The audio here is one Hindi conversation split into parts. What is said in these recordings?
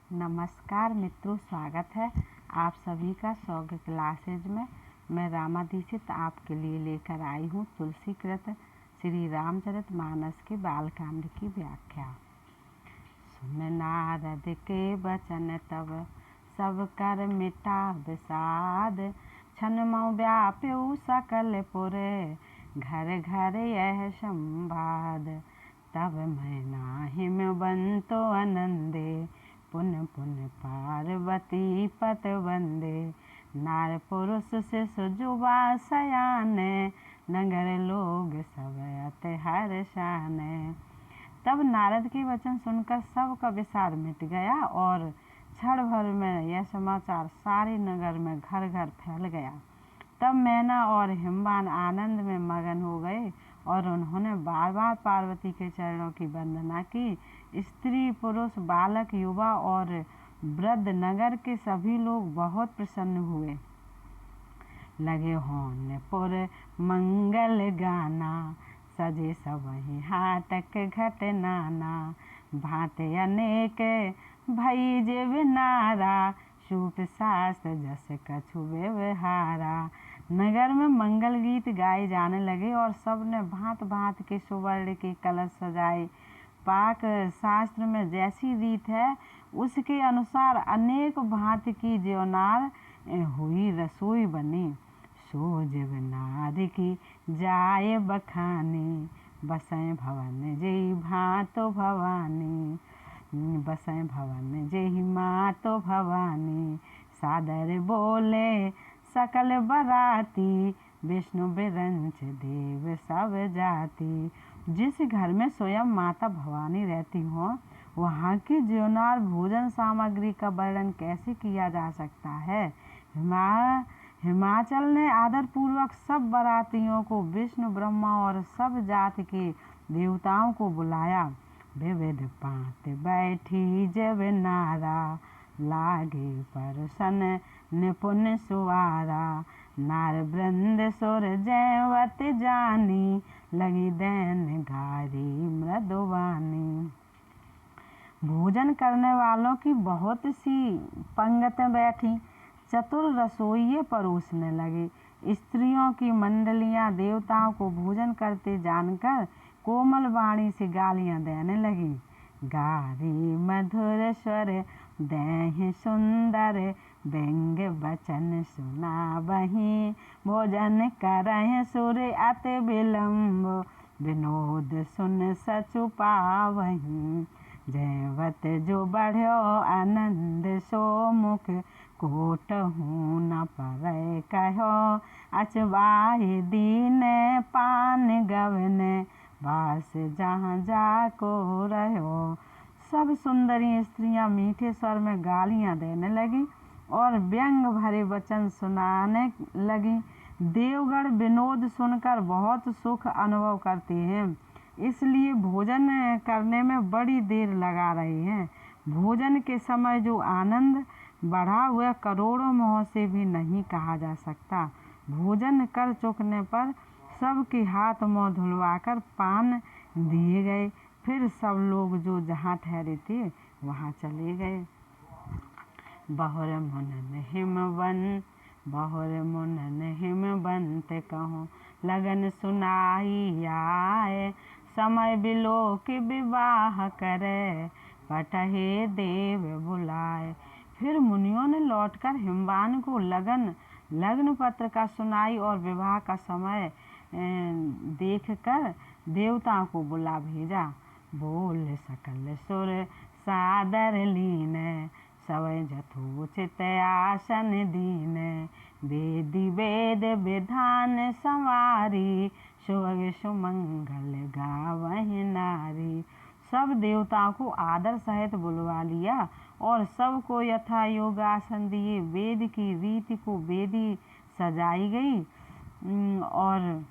नमस्कार मित्रों, स्वागत है आप सभी का सौग क्लासेज में। मैं रामा दीक्षित आपके लिए लेकर आई हूँ तुलसीकृत श्री रामचरित मानस के बालकांड की व्याख्या। सुन नारद के वचन तब सब कर मिटा विषाद, क्षण मऊ व्याप्यु सकल पुरे, घर घर यह संवाद। तब मैं नाहिम बंतो आनंदे, पुन पुन पार्वती पत वंदे। नार पुरुष से सुजुबा सयाने, नगर लोग सब अति हर्षाने। तब नारद के वचन सुनकर सबका विषाद मिट गया और क्षण भर में यह समाचार सारे नगर में घर घर फैल गया। तब मैना और हिमवान आनंद में मगन हो गए और उन्होंने बार बार पार्वती के चरणों की वंदना की। स्त्री पुरुष बालक युवा और वृद्ध नगर के सभी लोग बहुत प्रसन्न हुए। लगे होने पुर मंगल गाना, सजे सबहि हाटक घट नाना। भांति अनेक भई जे विनारा, सूप शास्त्र जस कछु व्यवहारा। नगर में मंगल गीत गाए जाने लगे और सब ने भांत भांत के सुवर्ण के कलश सजाए। पाक शास्त्र में जैसी रीत है उसके अनुसार अनेक भांति की ज्योनार हुई रसोई बनी। सो जीव नारी की जाए बखानी, बसें भवन जेहि भांतो भवानी। बसें भवन जेहि मातो भवानी, सादर बोले सकल बराती। विष्णु बिरंच देव सब जाति। जिस घर में स्वयं माता भवानी रहती हो वहाँ की ज्योनार भोजन सामग्री का वर्णन कैसे किया जा सकता है। हिमाचल ने आदर पूर्वक सब बरातियों को, विष्णु ब्रह्मा और सब जाति के देवताओं को बुलाया। विविध पात बैठी जब नारा, लागे परसन निपुण सुवारा। नार वृंद सुर जयवत जानी, लगी दैन गारी मृदुवानी। भोजन करने वालों की बहुत सी पंगतें बैठी, चतुर रसोइये परोसने लगे। स्त्रियों की मंडलियां देवताओं को भोजन करते जानकर कोमल वाणी से गालियां देने लगी। गारी मधुर स्वर देहि सुंदर, व्यंग वचन सुना बही। भोजन करहि सुर अति विलम्ब, विनोद सुन सचु पावहीं। जयवत जो बढ़्यो आनंद सो मुख, कोटहु न परै कहो। अचवाहि दीन पान गवने, वास जहाँ जाको रहो। सब सुंदरी स्त्रियां मीठे स्वर में गालियां देने लगी और व्यंग भरे वचन सुनाने लगी। देवगण विनोद सुनकर बहुत सुख अनुभव करते हैं, इसलिए भोजन करने में बड़ी देर लगा रहे हैं। भोजन के समय जो आनंद बढ़ा हुआ करोड़ों मोह से भी नहीं कहा जा सकता। भोजन कर चुकने पर सबके हाथ मुँह धुलवाकर पान दिए गए। फिर सब लोग जो जहाँ ठहरे थे वहाँ चले गए। बहुर मुनन हिमवंत कहो, लगन सुनाई आए। समय बिलो के विवाह करे, पटहे देव बुलाए। फिर मुनियों ने लौटकर हिमवान को लग्न पत्र का सुनाई और विवाह का समय देखकर देवताओं को बुला भेजा। बोल सकल सुर सादर लीन, सवै यथोचित आसन दीन। वेदी वेद विधान संवारी, सुभग सुमंगल गावहि नारी। सब देवताओं को आदर सहित बुलवा लिया और सबको यथा योग आसन दिए। वेद की रीति को वेदी सजाई गई और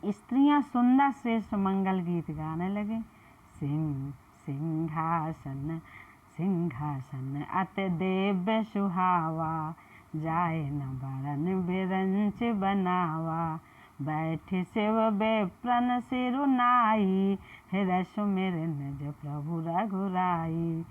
स्त्रियां सुंदर श्रेष्ठ मंगल गीत गाने लगे। सिंहासन सिंहासन अति दिव्य सुहावा, जाए न बरन बिरंच बनावा। बैठ शिव बेप्रन सिरुनाई, हृदय सुमिर निज प्रभु रघुराई।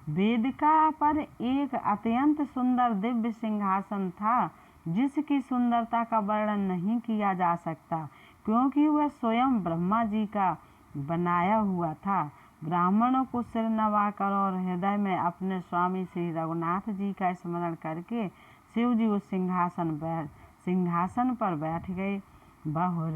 वेदिका पर एक अत्यंत सुंदर दिव्य सिंहासन था, जिसकी सुंदरता का वर्णन नहीं किया जा सकता, क्योंकि वह स्वयं ब्रह्मा जी का बनाया हुआ था। ब्राह्मणों को सिर नवाकर और हृदय में अपने स्वामी श्री रघुनाथ जी का स्मरण करके शिव जी उस सिंहासन पर बैठ गए। बहुर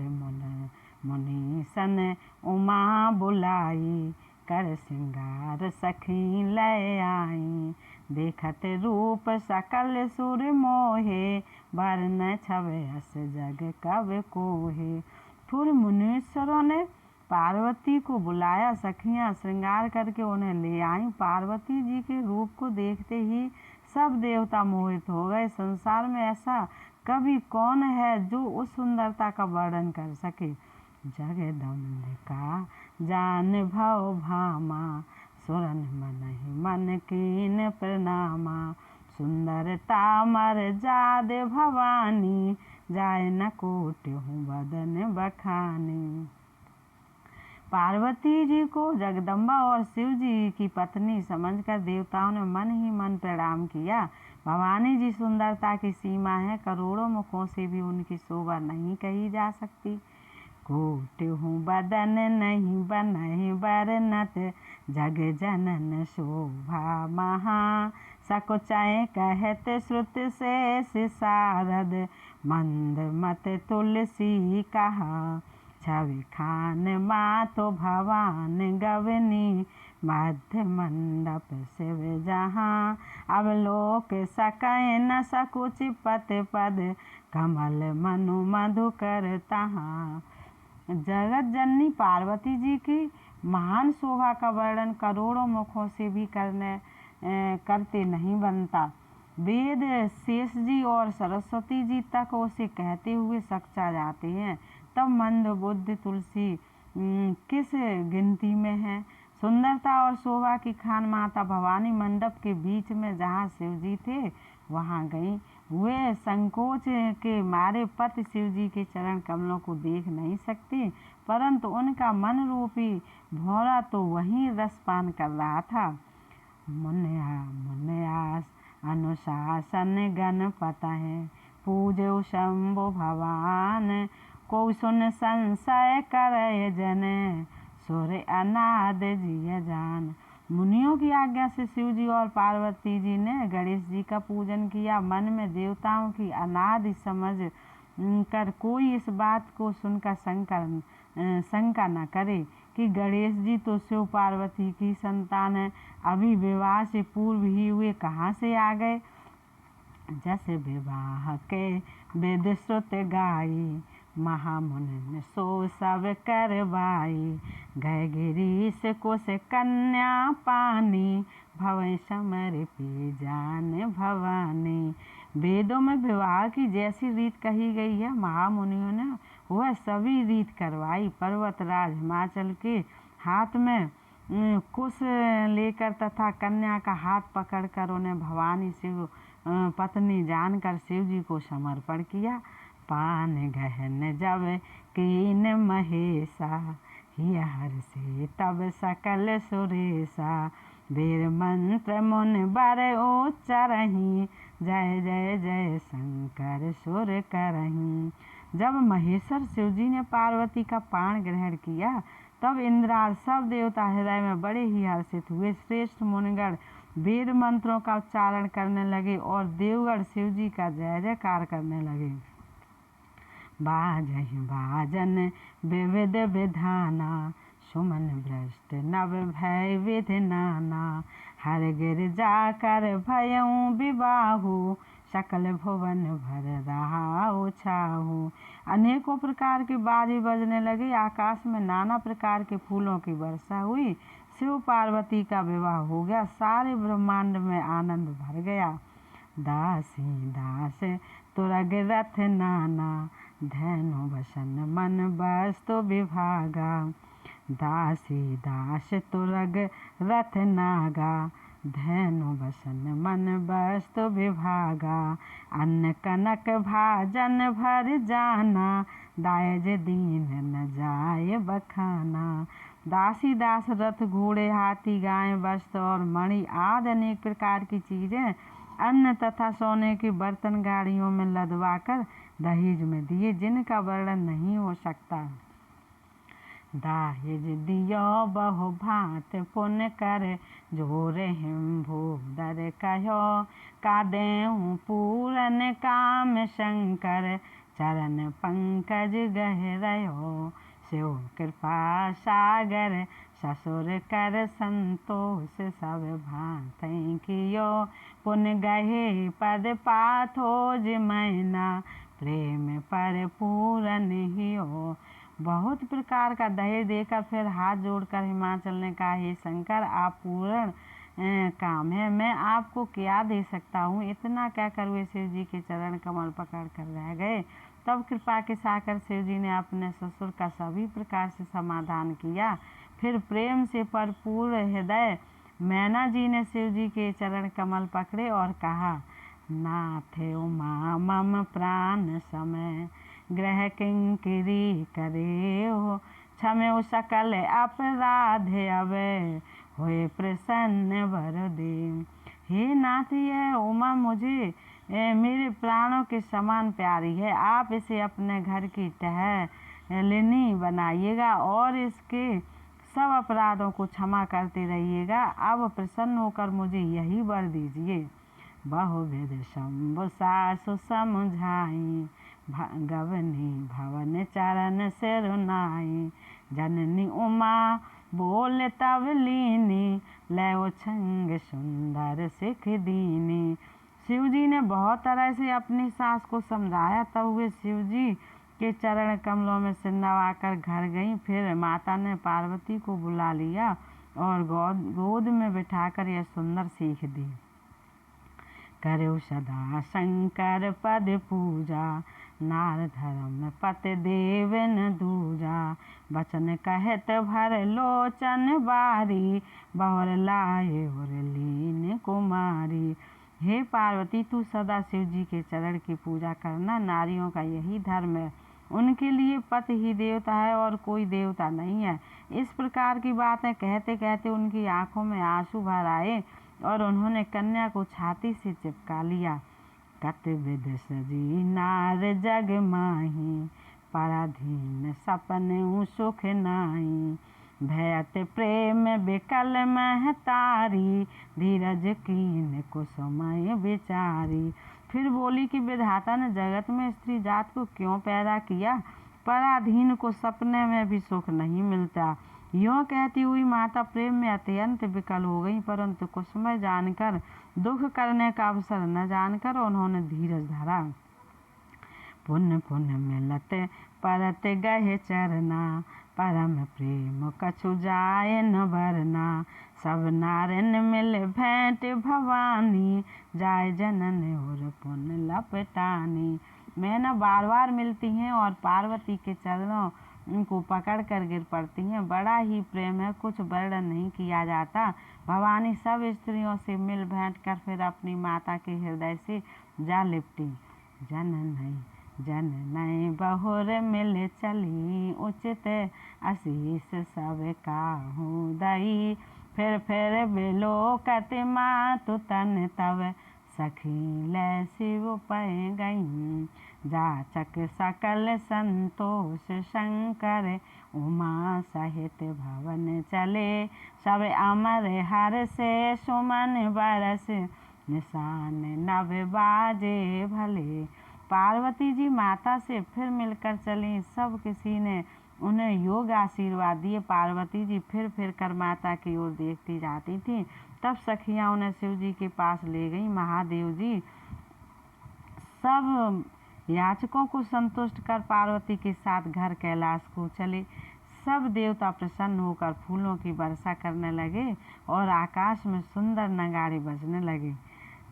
मुनीसन उमा बुलाई, कर सिंगार सखी लय आई। देखत रूप सकल सुर मोहे, वर्ण छवि अस जग कव कोहे। फिर मुनीश्वरों ने पार्वती को बुलाया। सखियां श्रृंगार करके उन्हें ले आईं। पार्वती जी के रूप को देखते ही सब देवता मोहित हो गए। संसार में ऐसा कभी कौन है जो उस सुंदरता का वर्णन कर सके। जगदम्बिका जान भव भामा, सुरन मनहि मन कीन प्रणामा। सुंदरता मर जाद भवानी, जाय न कोटि बदन बखानी। पार्वती जी को जगदम्बा और शिव जी की पत्नी समझकर देवताओं ने मन ही मन प्रणाम किया। भवानी जी सुंदरता की सीमा है, करोड़ों मुखों से भी उनकी शोभा नहीं कही जा सकती। कोटि बदन नहीं बनहि बरनत, जग जनन शोभा महा। सकुचय कहत श्रुत से शारद, मंद मत तुलसी कहा। छवि खान मातो भवान गवनी, मध्य मंडप शिव जहाँ। अवलोक सकय न सकुच पत पद, कमल मनु मधुकर तहाँ। जगत जननी पार्वती जी की महान शोभा का वर्णन करोड़ों मुखों से भी करते नहीं बनता। वेद शेष जी और सरस्वती जी तक उसे कहते हुए सचा जाते हैं, तब मंद बुद्ध तुलसी किस गिनती में है। सुंदरता और शोभा की खान माता भवानी मंडप के बीच में जहाँ शिव जी थे वहाँ गई। वे संकोच के मारे पति शिव जी के चरण कमलों को देख नहीं सकती, परंतु उनका मन रूपी भौरा तो वहीं रसपान कर रहा था। मुन्यास अनुशासन गणपत है, पूजो शंभु भगवान। को सुन संशय करे जन, सुर अनाद जिय जान। मुनियों की आज्ञा से शिव जी और पार्वती जी ने गणेश जी का पूजन किया। मन में देवताओं की अनादि समझ कर कोई इस बात को सुनकर शंका न करे कि गणेश जी तो शिव पार्वती की संतान है, अभी विवाह से पूर्व ही वे कहाँ से आ गए। जैसे विवाह के वेद श्रुत गाई, महामुनि सो सब करवाई। गए गिरीश को से कन्या पानी, भवै समर पी जान भवानी। वेदों में विवाह की जैसी रीत कही गई है, महामुनियों ने वह सभी रीत करवाई। पर्वतराज हिमाचल के हाथ में कुश लेकर तथा कन्या का हाथ पकड़कर उन्हें भवानी शिव पत्नी जानकर शिव जी को समर्पण किया। पान गहन जब कीन महेशा, हर से तब सकल सुरेशा। वीर मंत्र मुन बर उच्चरहि, जय जय जय शंकर सुर करहि। जब महेश्वर शिव जी ने पार्वती का पान ग्रहण किया, तब इंद्राद सब देवता हृदय में बड़े ही हर्षित हुए। श्रेष्ठ मुनिगण वेद मंत्रों का उच्चारण करने लगे और देवगण शिव जी का जय जयकार करने लगे। बाजहि बाजन विविध विधाना, सुमन भ्रष्ट नव भय विधि नाना। हर गिर जाकर भयऊँ विबाहु, सकल भुवन भर रहा छाहू। अनेकों प्रकार के बाजे बजने लगे, आकाश में नाना प्रकार के फूलों की वर्षा हुई। शिव पार्वती का विवाह हो गया, सारे ब्रह्मांड में आनंद भर गया। दासी दास तुरग रथ नाना, धैनु वसन मन वस्तु विभागा। दासी दास तुरग रथ नागा, धैनु वसन मन वस्तु विभागा। अन्न कनक भाजन भर जाना, दायज दीन न जाय बखाना। दासी दास रथ घोड़े हाथी गाय वस्त्र और मणि आदि अनेक प्रकार की चीजें अन्न तथा सोने के बर्तन गाड़ियों में लदवाकर दहेज में दिए, जिनका वर्णन नहीं हो सकता। दाहेज दियो बहु भांत पुण्य कर, जोर हिम भूदर कहो, का देहूँ पूरन काम शंकर, चरण पंकज गह रहो, शिव कृपा सागर ससुर कर संतोष, सब भांत कियो, पुण्य गहे पद पाथो जिमैना, प्रेम पर पूरन हियो। बहुत प्रकार का दहेज देकर फिर हाथ जोड़कर हिमाचल ने कहा, हे शंकर, आप पूर्ण काम है, मैं आपको क्या दे सकता हूँ। इतना कहकर वे शिव जी के चरण कमल पकड़ कर रह गए। तब कृपा के सागर शिव जी ने अपने ससुर का सभी प्रकार से समाधान किया। फिर प्रेम से भरपूर हृदय मैना जी ने शिव जी के चरण कमल पकड़े और कहा, नाथ उमा मम प्राण समय, ग्रह किंकरी करे हो, क्षमे सकल अपराध अवे, होए प्रसन्न वर दे। हे नाथ, यह उमा मुझे मेरे प्राणों के समान प्यारी है। आप इसे अपने घर की टहलनी बनाइएगा और इसके सब अपराधों को क्षमा करते रहिएगा। अब प्रसन्न होकर मुझे यही वर दीजिए। बहुविध शंभु सासु समझाई, गवनी भवन चरण सिरुनाई, जननी उमा बोल तब लीनी, लो छंग सुंदर सिख दीनी। शिव जी ने बहुत तरह से अपनी सास को समझाया। तब वे शिव जी के चरण कमलों में सिर नवाकर घर गईं। फिर माता ने पार्वती को बुला लिया और गोद में बिठाकर यह सुंदर सीख दी, करो सदा शंकर पद पूजा, नार धर्म पति देव न दूजा, बचन कहत भर लोचन बारी, बहुर लाए और लीन कुमारी। हे पार्वती, तू सदा शिव जी के चरण की पूजा करना। नारियों का यही धर्म है। उनके लिए पति ही देवता है और कोई देवता नहीं है। इस प्रकार की बातें कहते कहते उनकी आंखों में आंसू भर आए और उन्होंने कन्या को छाती से चिपका लिया। कत विध सजी नार जग माही, पराधीन सपने सुख नाही, भयत प्रेम बिकल महतारी, धीरज कीन कुसुमय विचारी। फिर बोली कि विधाता ने जगत में स्त्री जात को क्यों पैदा किया। पराधीन को सपने में भी सुख नहीं मिलता। यों कहती हुई माता प्रेम में अत्यंत विकल हो गई, परंतु कुसुमय जानकर दुख करने का अवसर न जानकर उन्होंने धीरज धरा। पुण्य पुण्य मिलत परत गहे चरना, परम प्रेम कछु जाए न बरना, सब नारन मिल भेंट भवानी, जाय जनन और पुण्य लपटानी। मैना बार बार मिलती हैं और पार्वती के चरणों उनको पकड़ कर गिर पड़ती हैं। बड़ा ही प्रेम है, कुछ वर्णन नहीं किया जाता। भवानी सब स्त्रियों से मिल भेंट कर फिर अपनी माता के हृदय से जा लिपटी। जन नई बहुर मिल चली, उचित आशीष सब काहू दई, फिर बिलोकत मातु तन तब, सखी ले शिव पै गई, जाचक सकल संतोष शंकर, उमा सहित भवन चले, सब अमर हर से सुमन बरस, निशान नभ बाजे भले। पार्वती जी माता से फिर मिलकर चली। सब किसी ने उन्हें योग आशीर्वाद दिए। पार्वती जी फिर कर माता की ओर देखती जाती थी। तब सखियां उन्हें शिव जी के पास ले गईं। महादेव जी सब याचकों को संतुष्ट कर पार्वती के साथ घर कैलाश को चले। सब देवता प्रसन्न होकर फूलों की वर्षा करने लगे और आकाश में सुंदर नगाड़े बजने लगे।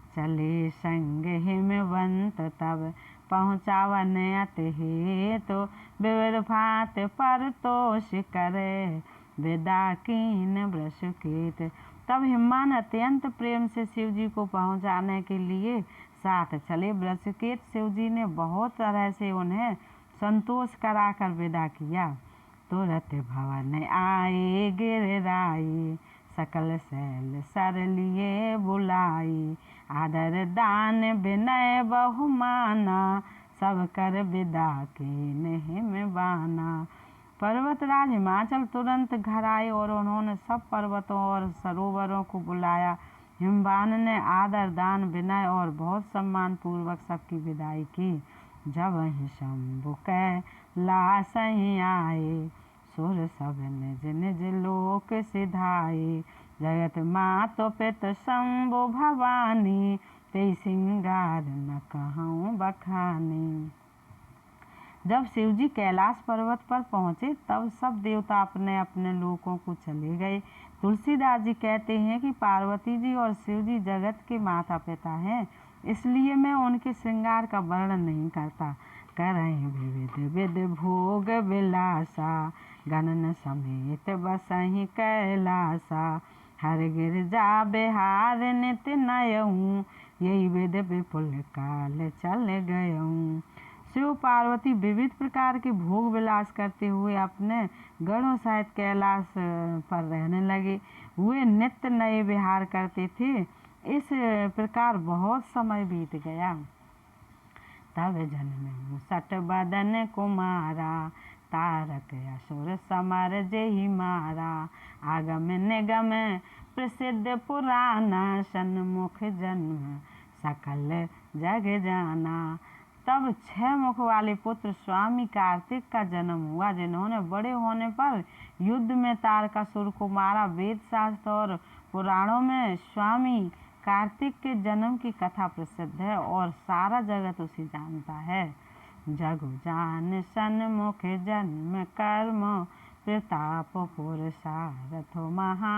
चले संग हिमवंत तब, पहुँचावन अति हेतु, विविध भांत पर तोष करे, विदा कीन वृषकेत। तब हिमवान अत्यंत प्रेम से शिव जी को पहुँचाने के लिए साथ चले। वृषकेत शिव जी ने बहुत तरह से उन्हें संतोष कराकर विदा किया। तुरत भवन आए गिरराई, सकल शैल सर लिए बुलाई। आदर दान विनय बहुमाना, सब कर विदा के हिम बाना। पर्वतराज हिमाचल तुरंत घर आए और उन्होंने सब पर्वतों और सरोवरों को बुलाया। हिमवान ने आदर दान विनय और बहुत सम्मान पूर्वक सबकी विदाई की। जब वहीं शंभु कैलाश आए, सुर सब निज निज लोक सिधाए। जगत मातो पित शंभु भवानी, ते सिंगार न कहूँ बखानी। जब शिवजी कैलाश पर्वत पर पहुँचे तब सब देवता अपने अपने लोकों को चले गए। तुलसीदास जी कहते हैं कि पार्वती जी और शिव जी जगत के माता पिता हैं, इसलिए मैं उनके श्रृंगार का वर्णन नहीं करता। करहीं विविध विध भोग विलासा, गणन समेत बसहीं कैलासा। हर गिरजा बिहार नित नयऊँ, यही विध विपुल काल चल गयऊँ। शिव पार्वती विविध प्रकार के भोग विलास करते हुए अपने गणों सहित कैलाश पर रहने लगे। वे नित्य नए विहार करते थे। इस प्रकार बहुत समय बीत गया। तब जन्मे सठ बदन कुमारा, तारक असुर समर जेहि मारा। आगम निगम प्रसिद्ध पुराना, सन्मुख जन्म सकल जग जाना। तब 6 मुख वाले पुत्र स्वामी कार्तिक का जन्म हुआ, जिन्होंने बड़े होने पर युद्ध में तारकासुर को मारा। वेद शास्त्र और पुराणों में स्वामी कार्तिक के जन्म की कथा प्रसिद्ध है और सारा जगत उसे जानता है। जगु जान सन्मुख जन्म कर्म, प्रताप पुरुषार्थ महा।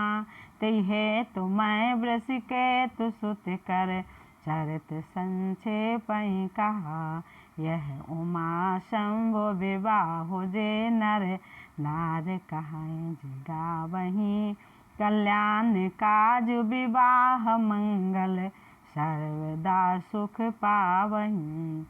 तिहे तुमय वृषिकेतु सुत कर, चरित संक्षेपहि कहा। यह उमा शंभु विवाह जे नर, नार कहाएं जिगावहीं। कल्याण काज विवाह मंगल, सर्वदा सुख पावहीं।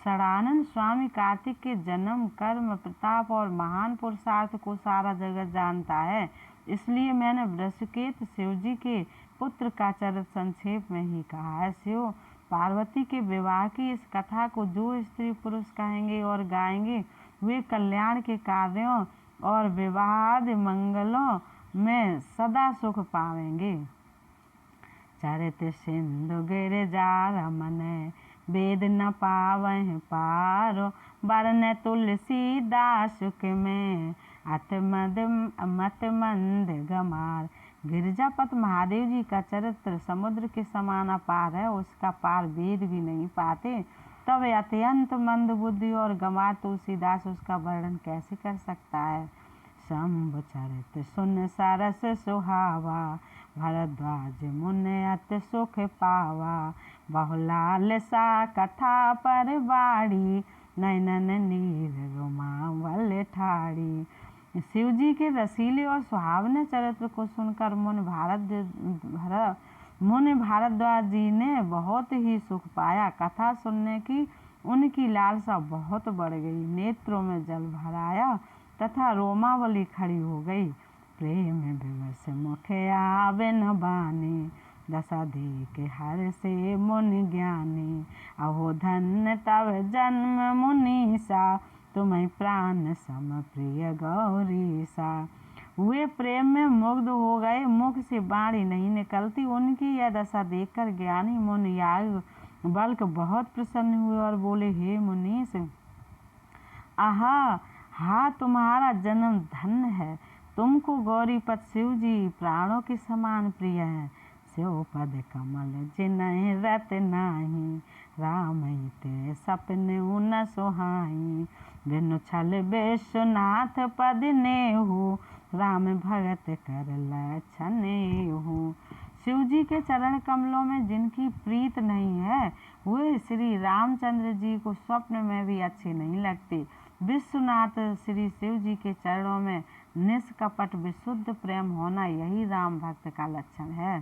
षडानंद स्वामी कार्तिक के जन्म कर्म प्रताप और महान पुरुषार्थ को सारा जगत जानता है, इसलिए मैंने वृषिकेत शिवजी के पुत्र का चरित्र संक्षेप में ही कहा है। शिव पार्वती के विवाह की इस कथा को जो स्त्री पुरुष कहेंगे और गाएंगे, वे कल्याण के कार्यों और विवाहादि मंगलों में सदा सुख पावेंगे। चरित सिंधु गिरिजा रमन, वेद न पावह पारो। वरन तुलसीदास में मत मंद गमार। गिरिजापत महादेव जी का चरित्र समुद्र के समान अपार है, उसका पार वेद भी नहीं पाते। तब अत्यंत मंद बुद्धि और गंवार तुलसीदास उसका वर्णन कैसे कर सकता है। शंभु चरित सुन सरस सुहावा, भरद्वाज मुनि अति सुख पावा। बहुलाल सा कथा पर बाड़ी, नैनन नीर रोमावल ठाड़ी। शिव जी के रसीले और सुहावने चरित्र को सुनकर मुनि भारद्वाज जी ने बहुत ही सुख पाया। कथा सुनने की उनकी लालसा बहुत बढ़ गई, नेत्रों में जल भर आया तथा रोमावली खड़ी हो गई। प्रेम विवश मुख आवे न बानी, दशा के हर से मुनि ज्ञानी। अहो धन्य तब जन्म मुनीसा, तुम्हें प्राण सम प्रिय गौरीसा। वे प्रेम में मुग्ध हो गए, मुख से वाणी नहीं निकलती। उनकी यह दशा देखकर ज्ञानी मुनि याज्ञवल्क्य बहुत प्रसन्न हुए और बोले, हे मुनीश, आहा हा तुम्हारा जन्म धन्य है। तुमको गौरीपत शिव जी प्राणों के समान प्रिय हैं। शिव पद कमल जिनहि रत नाही, राम ते सपने न सुहाई। बिनु छल विश्वनाथ पद नेहु, राम भगत कर लक्षण एहु। शिव जी के चरण कमलों में जिनकी प्रीत नहीं है, वे श्री रामचंद्र जी को स्वप्न में भी अच्छे नहीं लगते। विश्वनाथ श्री शिव जी के चरणों में निष्कपट विशुद्ध प्रेम होना, यही राम भक्त का लक्षण है।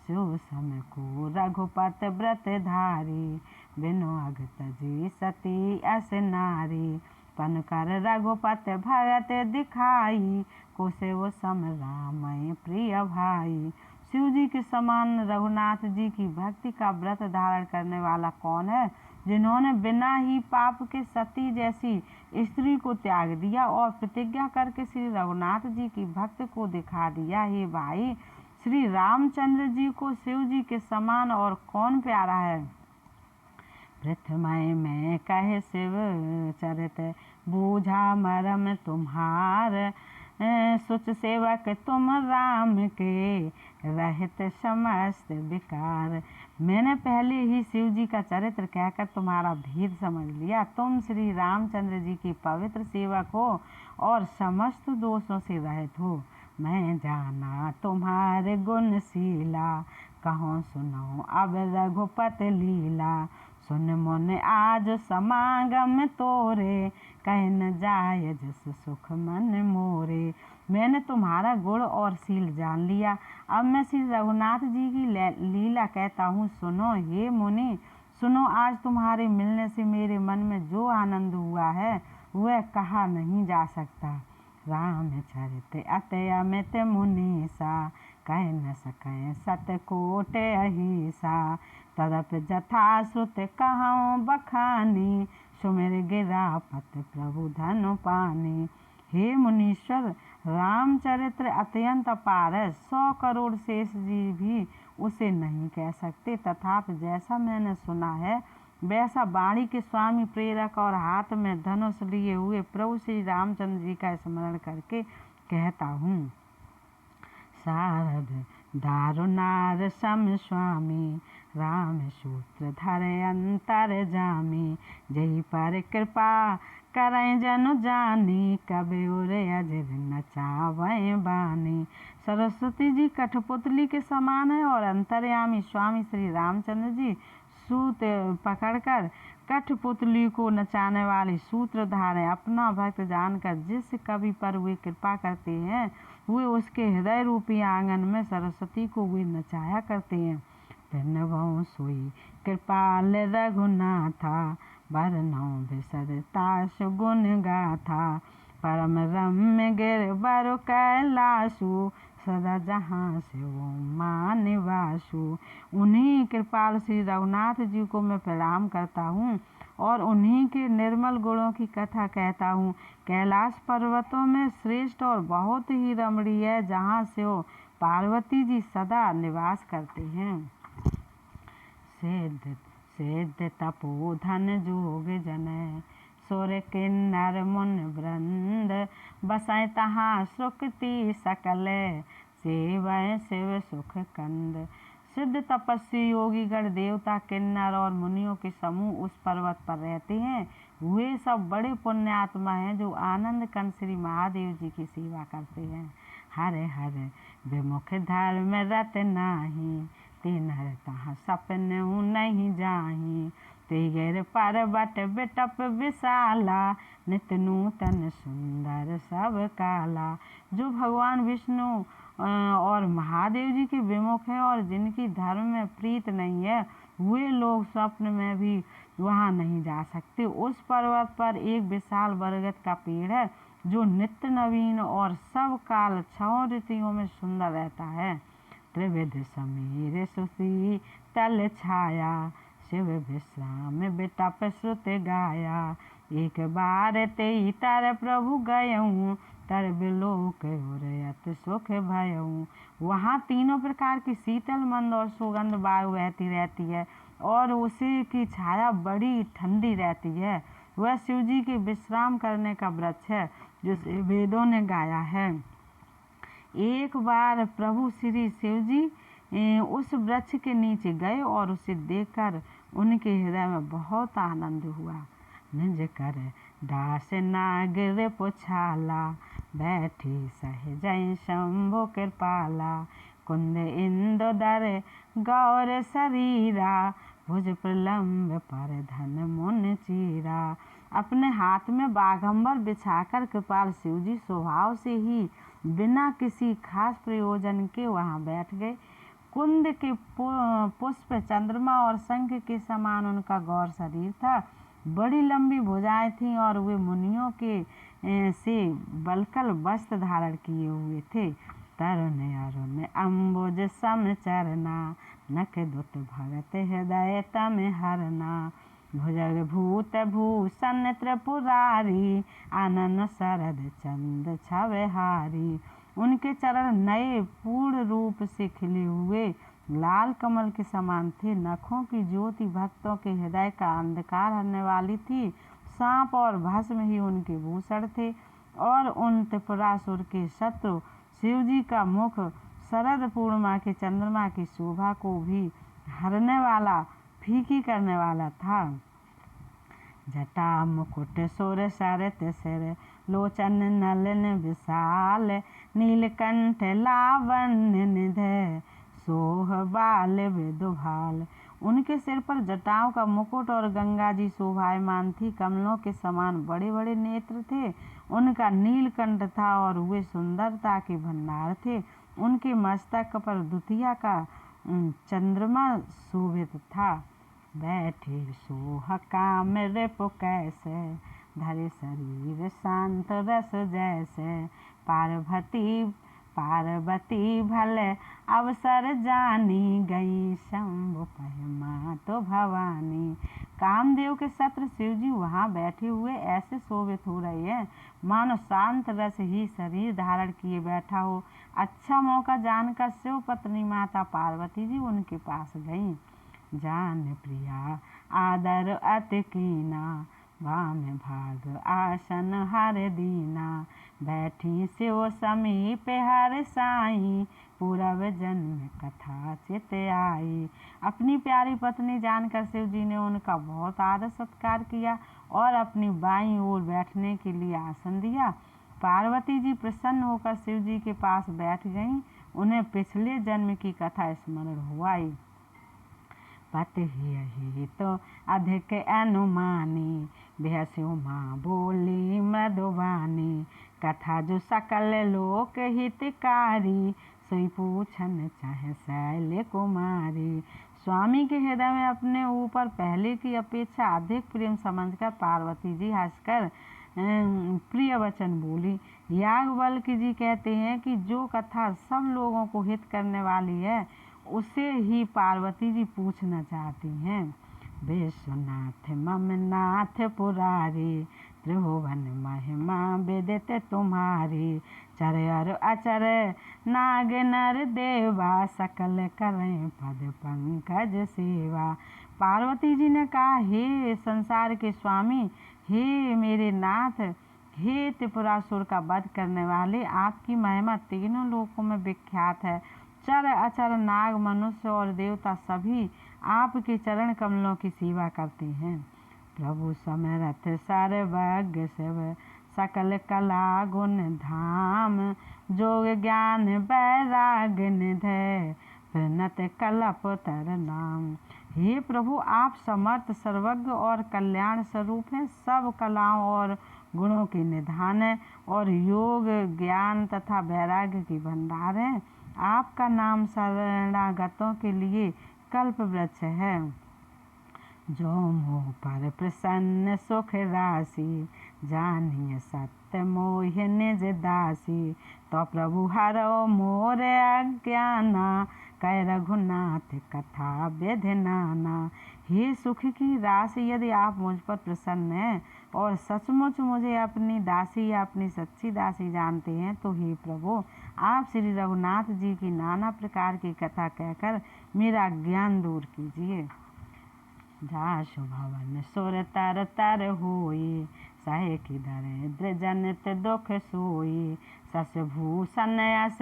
शिव सम को रघुपत व्रत धारी, बिनु अग तजी सती अस नारी। पन कर रघुपति भगत दिखाई, कोसे वो सम राम प्रिय भाई। शिव जी के समान रघुनाथ जी की भक्ति का व्रत धारण करने वाला कौन है, जिन्होंने बिना ही पाप के सती जैसी स्त्री को त्याग दिया और प्रतिज्ञा करके श्री रघुनाथ जी की भक्त को दिखा दिया। हे भाई, श्री रामचंद्र जी को शिव जी के समान और कौन प्यारा है। पृथ्वी में कहे शिव चरित, बूझा मरम तुम्हार, सुच सेवक तुम राम के, रहित समस्त विकार। मैंने पहले ही शिव जी का चरित्र कहकर तुम्हारा भेद समझ लिया। तुम श्री रामचंद्र जी के पवित्र सेवक हो और समस्त दोषों से रहित हो। मैं जाना तुम्हारे गुणशीला, कहो सुनो अब रघुपति लीला। सुन मुन आज समागम तोरे, कह न जाय जस सुख मन मोरे। मैंने तुम्हारा गुण और शील जान लिया। अब मैं श्री रघुनाथ जी की लीला कहता हूँ। सुनो हे मुनि, सुनो, आज तुम्हारे मिलने से मेरे मन में जो आनंद हुआ है वह कहा नहीं जा सकता। राम चरित अति अमित मुनीसा, कह न सकें सतकोट अहिसा। तदप जथा श्रुत कहूँ बखानी, सुमिर गिरापत प्रभु धनु पानी। हे मुनीश्वर, रामचरित्र अत्यंत अपार है। 100 करोड़ शेष जी भी उसे नहीं कह सकते। तथापि जैसा मैंने सुना है वैसा वाणी के स्वामी प्रेरक और हाथ में धनुष लिए हुए प्रभु श्री रामचंद्र जी का स्मरण करके कहता हूँ। शारद दारुनार सम स्वामी, राम सूत्र धरे अंतर जामी। जही पर कृपा करें जनु जानी, कभी उरे अजर नचावें बानी। सरस्वती जी कठपुतली के समान है और अंतर्यामी स्वामी श्री रामचंद्र जी सूत पकड़कर कठपुतली को नचाने वाली सूत्रधार है। अपना भक्त जानकर जिस कवि पर वे कृपा करते हैं वे उसके हृदय रूपी आंगन में सरस्वती को वे नचाया करते हैं। पिनवों सोई कृपाल रघुनाथा, बरनौ बिसरतास गुण गाथा। परम रम्य गिरवर कैलासु, सदा जहाँ से वो माँ निवासु। उन्हीं कृपाल श्री रघुनाथ जी को मैं प्रणाम करता हूँ और उन्हीं के निर्मल गुणों की कथा कहता हूँ। कैलाश पर्वतों में श्रेष्ठ और बहुत ही रमणीय है, जहाँ से वो पार्वती जी सदा निवास करते हैं। सिद्ध सिद्ध तपोधन जोग जन, सुर किन्नर मुन वृंद। बसै तहाँ सुकृति सकल, सेवै शिव सुख कंद। सिद्ध तपस्वी योगीगण देवता किन्नर और मुनियों के समूह उस पर्वत पर रहते हैं। वे सब बड़े पुण्यात्मा हैं जो आनंद कंद श्री महादेव जी की सेवा करते हैं। हरे हरे विमुख धर्म रत नाही, तीन हर तहाँ सपनऊ नहीं जाही। तेगर पर्वत बिटप विशाला, नित नूतन सुंदर सब काला। जो भगवान विष्णु और महादेव जी के विमुख हैं और जिनकी धर्म में प्रीत नहीं है वे लोग स्वप्न में भी वहाँ नहीं जा सकते। उस पर्वत पर एक विशाल बरगद का पेड़ है जो नित्य नवीन और सब काल 6 ऋतुओं में सुंदर रहता है। त्रिविध समीर सुसी तल छाया, शिव विश्राम बिटप श्रुत गाया। एक बार तेई तर प्रभु गयऊँ, तर बिलोक उरयत सुख भयऊँ। वहाँ तीनों प्रकार की शीतल मंद और सुगंध वायु बहती रहती है और उसी की छाया बड़ी ठंडी रहती है। वह शिव जी के विश्राम करने का वृक्ष है जिसे वेदों ने गाया है। एक बार प्रभु श्री शिव जी उस वृक्ष के नीचे गए और उसे देखकर उनके हृदय में बहुत आनंद हुआ। निज कर दास नागर पुछाला, बैठी सहजय शंभु कृपाला। कुंद इंदोदर गौर शरीरा, भुज प्रलम्ब पर धन मुन चीरा। अपने हाथ में बाघंबर बिछाकर कृपाल शिव जी स्वभाव से ही बिना किसी खास प्रयोजन के वहाँ बैठ गए। कुंद के पुष्प चंद्रमा और शंख के समान उनका गौर शरीर था। बड़ी लंबी भुजाएं थीं और वे मुनियों के से बलकल वस्त्र धारण किए हुए थे। तरुण अरुण अम्बुज सम चरना, नख दुत भगत हृदय तम हरना। भुजग भूत भूषण त्रिपुरारी, आनन शरद चंद छवहारी। उनके चरण नए पूर्ण रूप से खिले हुए लाल कमल के समान थे। नखों की ज्योति भक्तों के हृदय का अंधकार हरने वाली थी। सांप और भस्म ही उनके भूषण थे और उन त्रिपुरासुर के शत्रु शिवजी का मुख शरद पूर्णिमा के चंद्रमा की शोभा को भी हरने वाला, फीकी करने वाला था। जटा मुकुट सुर सरत सिर, लोचन नलन विशाल। नीलकंठ लावण्य निधे, सोह बाल विदुभाल। उनके सिर पर जटाओं का मुकुट और गंगा जी शोभायमान थी। कमलों के समान बड़े बड़े नेत्र थे। उनका नीलकंठ था और वे सुंदरता के भंडार थे। उनके मस्तक पर दुतिया का चंद्रमा शोभित था। बैठे सोह काम रिपु कैसे, धरे शरीर शांत रस जैसे। पार्वती भले अवसर जानी, गई शंभु पहमा तो भवानी। कामदेव के शत्रु शिवजी वहाँ बैठे हुए ऐसे शोभित हो रहे हैं मानो शांत रस ही शरीर धारण किए बैठा हो। अच्छा मौका जानकर शिव पत्नी माता पार्वती जी उनके पास गईं। जान प्रिया आदर अति कीना, वाम भाग आसन हर दीना। बैठी शिव समीप हर साई, पूरब जन्म कथा चित आई। अपनी प्यारी पत्नी जानकर शिव जी ने उनका बहुत आदर सत्कार किया और अपनी बाईं ओर बैठने के लिए आसन दिया। पार्वती जी प्रसन्न होकर शिव जी के पास बैठ गईं। उन्हें पिछले जन्म की कथा स्मरण हो आई। पति ही तो अधिक अनुमानी, बेहस्यो माँ बोली मृदुवानी। कथा जो सकल लोक हितकारी, सोई पूछन चाहे शैल कुमारी। स्वामी के हृदय में अपने ऊपर पहले की अपेक्षा अधिक प्रेम समझकर पार्वती जी हंसकर प्रिय वचन बोली। याज्ञवल्क्य जी कहते हैं कि जो कथा सब लोगों को हित करने वाली है उसे ही पार्वती जी पूछना चाहती हैं। विश्वनाथ मम नाथ पुरारी, त्रिभुवन महिमा विदित तुम्हारी। चर अर अचर नाग नर देवा, सकल करें पद पंकज सेवा। पार्वती जी ने कहा, हे संसार के स्वामी, हे मेरे नाथ, हे त्रिपुरासुर का वध करने वाले, आपकी महिमा तीनों लोकों में विख्यात है। चर अचर नाग मनुष्य और देवता सभी आपके चरण कमलों की सेवा करते हैं। प्रभु समरथ सर्वज्ञ शिव, सकल कला गुण धाम। जोग ज्ञान वैराग्य निधे, प्रणत कलप तर नाम। हे प्रभु, आप समर्थ सर्वज्ञ और कल्याण स्वरूप हैं। सब कलाओं और गुणों के निधान हैं और योग ज्ञान तथा वैराग्य की भंडार है। आपका नाम शरणागतों के लिए कल्प वृक्ष है। जो मोह पर प्रसन्न सुख राशि, जानिए सत्य मोह निज दासी। तो प्रभु हरो मोर अज्ञाना, कै रघुनाथ कथा विधि नाना। हे सुख की राशि, यदि आप मुझ पर प्रसन्न हैं और सचमुच मुझे अपनी दासी या अपनी सच्ची दासी जानते हैं तो हे प्रभु, आप श्री रघुनाथ जी की नाना प्रकार की कथा कहकर मेरा ज्ञान दूर कीजिए। जासु भवन सुर तर तर होई, सहे की दरिद्र जनित दुख सोई। सस भूषण यस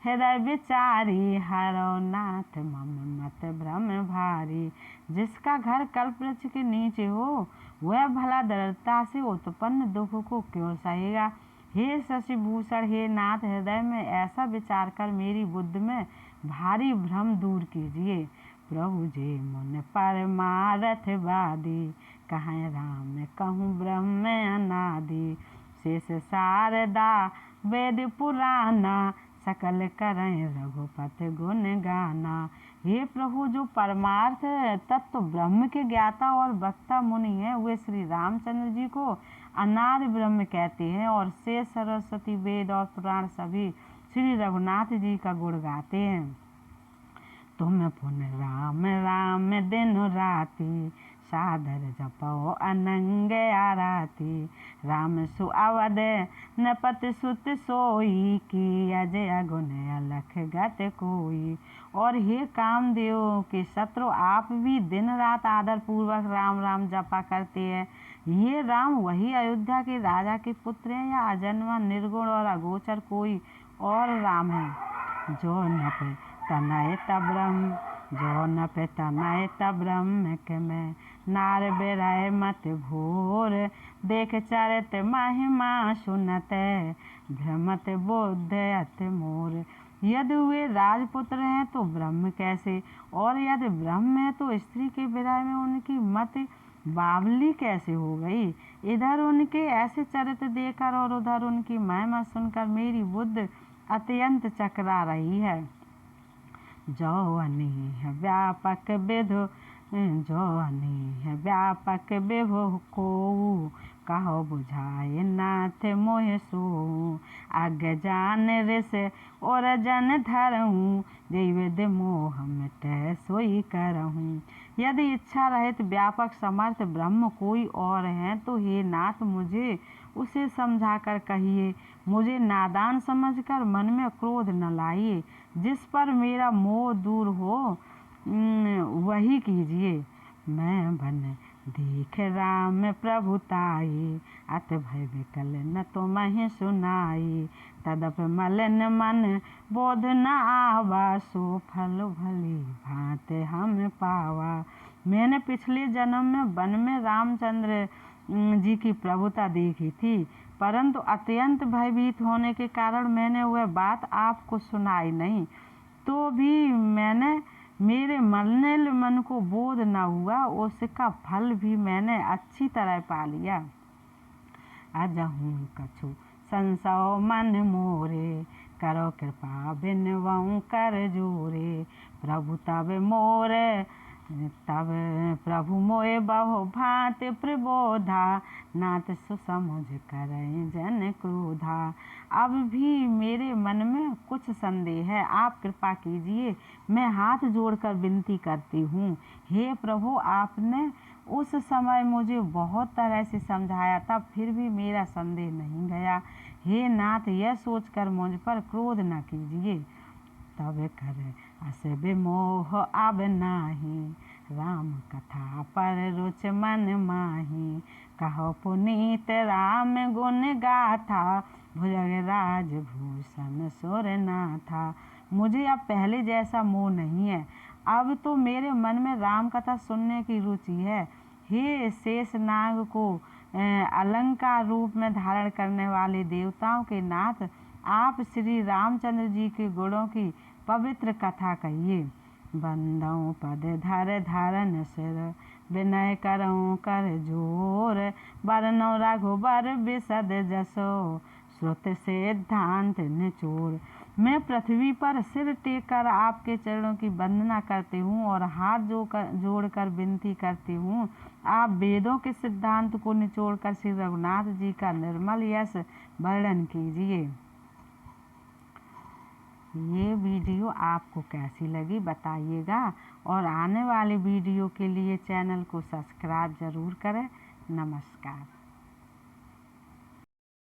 हृदय विचारी, हरो नाथ मम मत भ्रम भारी। जिसका घर कल्पवृक्ष के नीचे हो वह भला दरिद्रता से उत्पन्न दुख को क्यों सहेगा। हे शशिभूषण, हे नाथ, हृदय में ऐसा विचार कर मेरी बुद्धि में भारी भ्रम दूर कीजिए। प्रभु जे मुन परमारथ वादी, कहें राम कहूँ ब्रह्म अनादि। शेष शारदा वेद पुराना, सकल करें रघुपति गुण गाना। हे प्रभु, जो परमार्थ तत्व ब्रह्म के ज्ञाता और वक्ता मुनि हैं, वे श्री रामचंद्र जी को अनादि ब्रह्म कहते हैं और शेष सरस्वती वेद और पुराण सभी श्री रघुनाथ जी का गुण गाते हैं। तुम पुन राम राम दिन राति, सादर जपो अनंग आराती। राम सु अवध नपत सुत सोई, की अजय गुण अलख गत कोई। और हे कामदेव के शत्रु, आप भी दिन रात आदर पूर्वक राम राम जपा करते हैं। ये राम वही अयोध्या के राजा के पुत्र हैं या अजन्मा निर्गुण और अगोचर कोई और राम है? जो न पे तनय तब्रह्म, जो न पे तनय तब्रह्म के मैं, नार बेराय मत भोर। देख चरित महिमा सुनत, भ्रमत बुद्ध अत मोर। यदि वे राजपुत्र हैं तो ब्रह्म कैसे, और यदि ब्रह्म है तो स्त्री के विरह में उनकी मत बावली कैसे हो गई? इधर उनके ऐसे चरित्र देखकर और उधर उनकी महिमा सुनकर मेरी बुद्ध अत्यंत चकरा रही है। जो अनेह व्यापक विधु, जो अनेह व्यापक विभु को, कहो बुझाए नाथ मोह सो। आज्ञ जान ऋष और जन धरहूँ, जैविद मोह मिटै सोई करहूँ। यदि इच्छा रहित व्यापक समर्थ ब्रह्म कोई और है तो हे नाथ, मुझे उसे समझाकर कहिए। मुझे नादान समझकर मन में क्रोध न लाइए। जिस पर मेरा मोह दूर हो वही कीजिए। मैं बन देख राम प्रभुताई, अत भय विकल न तुम्हें सुनाई। तदप मलिन मन बोध न आवा, सो फल भली भांत हम पावा। मैंने पिछले जन्म में वन में रामचंद्र जी की प्रभुता देखी थी, परंतु अत्यंत भयभीत होने के कारण मैंने वह बात आपको सुनाई नहीं। तो भी मैंने मेरे मलिन मन को बोध न हुआ, उसका फल भी मैंने अच्छी तरह पा लिया। अजहूँ कछु संसव मन मोरे, करो कृपा बिनवऊँ कर जोरे। प्रभु तब मोरे तब प्रभु मोए बहु भांत प्रबोधा, नाथ सुसमुझ करें जन क्रोधा। अब भी मेरे मन में कुछ संदेह है, आप कृपा कीजिए। मैं हाथ जोड़कर विनती करती हूँ। हे प्रभु, आपने उस समय मुझे बहुत तरह से समझाया था, फिर भी मेरा संदेह नहीं गया। हे नाथ, यह सोचकर मुझ पर क्रोध न कीजिए। तब कर अस विमोह अब नाही, राम कथा पर रुच मन माही। कहो पुनीत राम गुण गाथा, भुजग राज भूषण सुर नाथा। मुझे अब पहले जैसा मोह नहीं है, अब तो मेरे मन में राम कथा सुनने की रुचि है। हे शेषनाग को अलंकार रूप में धारण करने वाले देवताओं के नाथ, आप श्री रामचंद्र जी के गुणों की पवित्र कथा कहिए। बंदों पद धर धरन सिर, विनय करऊँ कर जोर। बरनौ रघुबर बिसद जसो, श्रुत सिद्धांत निचोर। मैं पृथ्वी पर सिर टेक कर आपके चरणों की वंदना करती हूँ और हाथ जोड़कर विनती करती हूँ। आप वेदों के सिद्धांत को निचोड़कर श्री रघुनाथ जी का निर्मल यश वर्णन कीजिए। ये वीडियो आपको कैसी लगी बताइएगा और आने वाले वीडियो के लिए चैनल को सब्सक्राइब ज़रूर करें। नमस्कार।